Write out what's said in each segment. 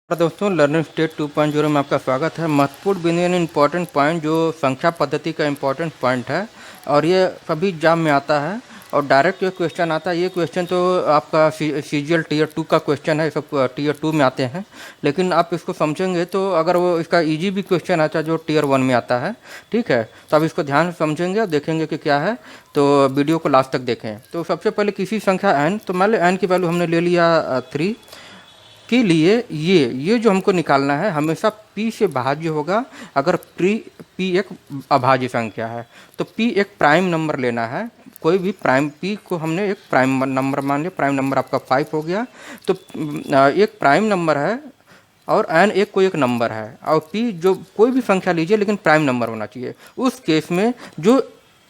दोस्तों learning state 2.0 में आपका स्वागत है। महत्वपूर्ण बिंदु यानी इम्पोर्टेंट पॉइंट जो संख्या पद्धति का इम्पोर्टेंट पॉइंट है और ये सभी एग्जाम में आता है और डायरेक्ट ये क्वेश्चन आता है। ये क्वेश्चन तो आपका सीजीएल टीयर 2 का क्वेश्चन है, सब टीयर 2 में आते हैं, लेकिन आप इसको समझेंगे तो अगर वो इसका इजी भी क्वेश्चन आता है जो टीयर 1 में आता है, ठीक है, तो आप इसको ध्यान से समझेंगे और देखेंगे कि क्या है, तो वीडियो को लास्ट तक देखें। तो सबसे पहले किसी संख्या एन, तो मान लो एन की वैल्यू हमने ले लिया 3 के लिए ये जो हमको निकालना है हमेशा p से भाज्य होगा। अगर p एक अभाज्य संख्या है तो p एक प्राइम नंबर लेना है। कोई भी प्राइम p को हमने एक प्राइम नंबर मान लिया, प्राइम नंबर आपका 5 हो गया। तो एक प्राइम नंबर है और n एक कोई एक नंबर है और p जो कोई भी संख्या लीजिए लेकिन प्राइम नंबर होना चाहिए। उस केस में जो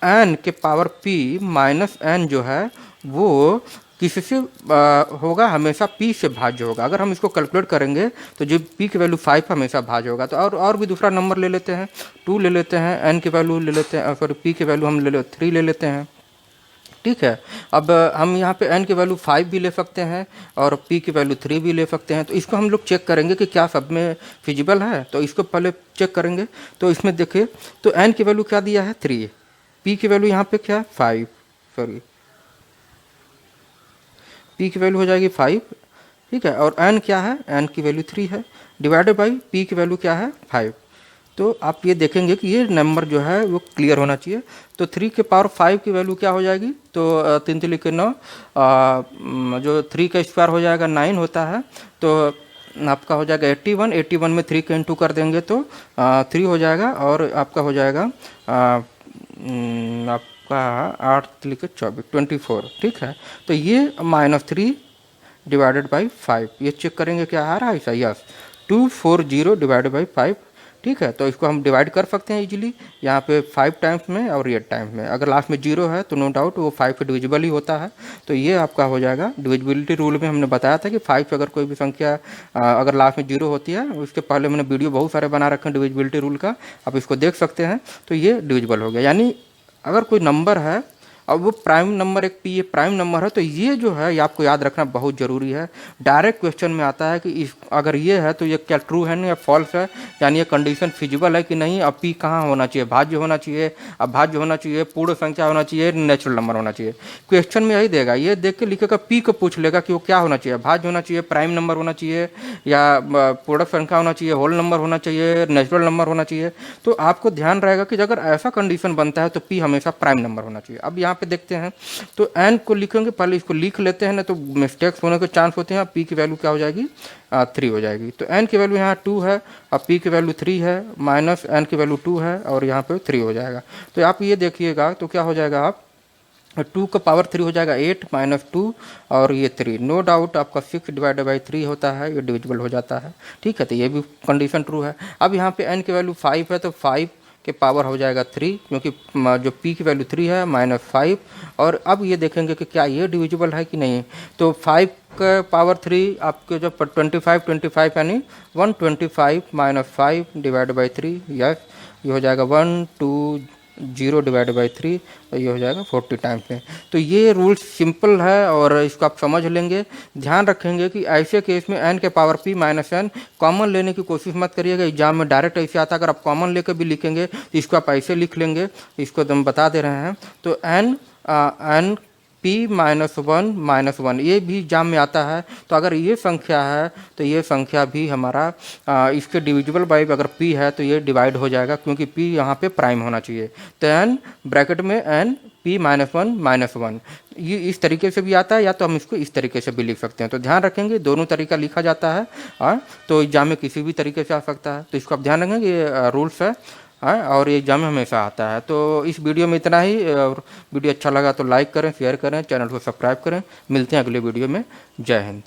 n के पावर p माइनस n जो है वो किससे होगा, हमेशा p से भाज्य होगा। अगर हम इसको कैलकुलेट करेंगे तो जो p की वैल्यू 5 हमेशा भाज्य होगा। तो और भी दूसरा नंबर ले लेते हैं, 2 ले लेते हैं, n की वैल्यू ले लेते हैं, सॉरी p की वैल्यू हम 3 ले लेते हैं, ठीक है। अब हम यहाँ पे n की वैल्यू 5 भी ले सकते हैं और p की वैल्यू 3 भी ले सकते हैं। तो इसको हम लोग चेक करेंगे कि क्या सब में फिजिबल है, तो इसको पहले चेक करेंगे। तो इसमें देखिए तो n की वैल्यू क्या दिया है 3, p की वैल्यू यहाँ पे क्या 5, सॉरी p की वैल्यू हो जाएगी 5, ठीक है, और n क्या है, n की वैल्यू 3 है, डिवाइडेड बाई p की वैल्यू क्या है 5। तो आप ये देखेंगे कि ये नंबर जो है वो क्लियर होना चाहिए। तो 3 के पावर 5 की वैल्यू क्या हो जाएगी, तो 3 3 के 9, जो 3 का स्क्वायर हो जाएगा 9 होता है, तो आपका हो जाएगा 81। 81 में 3 का इंटू कर देंगे तो 3 हो जाएगा और आपका हो जाएगा आपका 8 लिखे 24, ठीक है। तो ये -3 डिवाइडेड बाई 5, ये चेक करेंगे क्या आ रहा है, ऐसा यस 240 डिवाइडेड बाई 5, ठीक है। तो इसको हम डिवाइड कर सकते हैं इजीली, यहाँ पे 5 टाइम्स में और 8 टाइम्स में। अगर लास्ट में 0 है तो नो डाउट वो 5 पे डिविजिबल ही होता है। तो ये आपका हो जाएगा, डिविजिबिलिटी रूल में हमने बताया था कि 5 पे अगर कोई भी संख्या अगर लास्ट में 0 होती है, उसके पहले मैंने वीडियो बहुत सारे बना रखे हैं डिविजिबिलिटी रूल का, आप इसको देख सकते हैं। तो ये डिविजिबल हो गया, यानी अगर कोई नंबर है और वो प्राइम नंबर एक p प्राइम नंबर है तो ये जो है ये आपको याद रखना बहुत ज़रूरी है। डायरेक्ट क्वेश्चन में आता है कि अगर ये है तो ये क्या ट्रू है या फॉल्स है, यानी ये कंडीशन फिजिबल है कि नहीं। अब p कहाँ होना चाहिए, भाज्य होना चाहिए, अभाज्य होना चाहिए, पूर्ण संख्या होना चाहिए, नेचुरल नंबर होना चाहिए। क्वेश्चन में यही देगा, ये देख के लिखेगा, p को पूछ लेगा कि वो क्या होना चाहिए, भाज्य होना चाहिए, प्राइम नंबर होना चाहिए, या पूर्ण संख्या होना चाहिए, होल नंबर होना चाहिए, नेचुरल नंबर होना चाहिए। तो आपको ध्यान रहेगा कि अगर ऐसा कंडीशन बनता है तो p हमेशा प्राइम नंबर होना चाहिए। अब यहाँ पे देखते हैं तो n को लिखेंगे, पहले इसको लिख लेते हैं ना तो मिस्टेक्स होने के चांस होते हैं। p की वैल्यू क्या हो जाएगी 3 हो जाएगी। तो n की वैल्यू यहाँ 2 है और p की वैल्यू 3 है, माइनस n की वैल्यू 2 है और यहाँ पे 3 हो जाएगा। तो आप ये देखिएगा तो क्या हो जाएगा, आप 2 का पावर 3 हो जाएगा 8 माइनस 2 और ये 3, नो डाउट आपका 6 डिवाइडेड बाई 3 होता है, ये डिविजिबल हो जाता है, ठीक है। तो ये भी कंडीशन ट्रू है। अब यहाँ पे n की वैल्यू 5 है तो 5 के पावर हो जाएगा 3, क्योंकि जो p की वैल्यू 3 है -5। और अब ये देखेंगे कि क्या ये डिविजिबल है कि नहीं। तो 5 का पावर 3 आपके जो 25 यानी 125 माइनस 5 डिवाइड बाई 3, यस ये हो जाएगा 120 डिवाइड बाई 3, तो ये हो जाएगा 40 टाइम्स में। तो ये रूल सिंपल है और इसको आप समझ लेंगे। ध्यान रखेंगे कि ऐसे केस में n के power p minus n common लेने की कोशिश मत करिएगा। एग्जाम में डायरेक्ट ऐसे आता है, अगर आप कॉमन लेकर भी लिखेंगे तो इसको आप ऐसे लिख लेंगे, इसको हम बता दे रहे हैं। तो n p -1 ये भी एग्जाम में आता है। तो अगर ये संख्या है तो ये संख्या भी हमारा इसके डिविजिबल बाई अगर p है तो ये डिवाइड हो जाएगा, क्योंकि p यहाँ पे प्राइम होना चाहिए। तो n ब्रैकेट में n p -1 ये इस तरीके से भी आता है, या तो हम इसको इस तरीके से भी लिख सकते हैं। तो ध्यान रखेंगे दोनों तरीका लिखा जाता है, तो एग्जाम में किसी भी तरीके से आ सकता है। तो इसको आप ध्यान रखेंगे, ये रूल्स है और ये एग्जाम में हमेशा आता है। तो इस वीडियो में इतना ही, और वीडियो अच्छा लगा तो लाइक करें, शेयर करें, चैनल को सब्सक्राइब करें। मिलते हैं अगले वीडियो में। जय हिंद।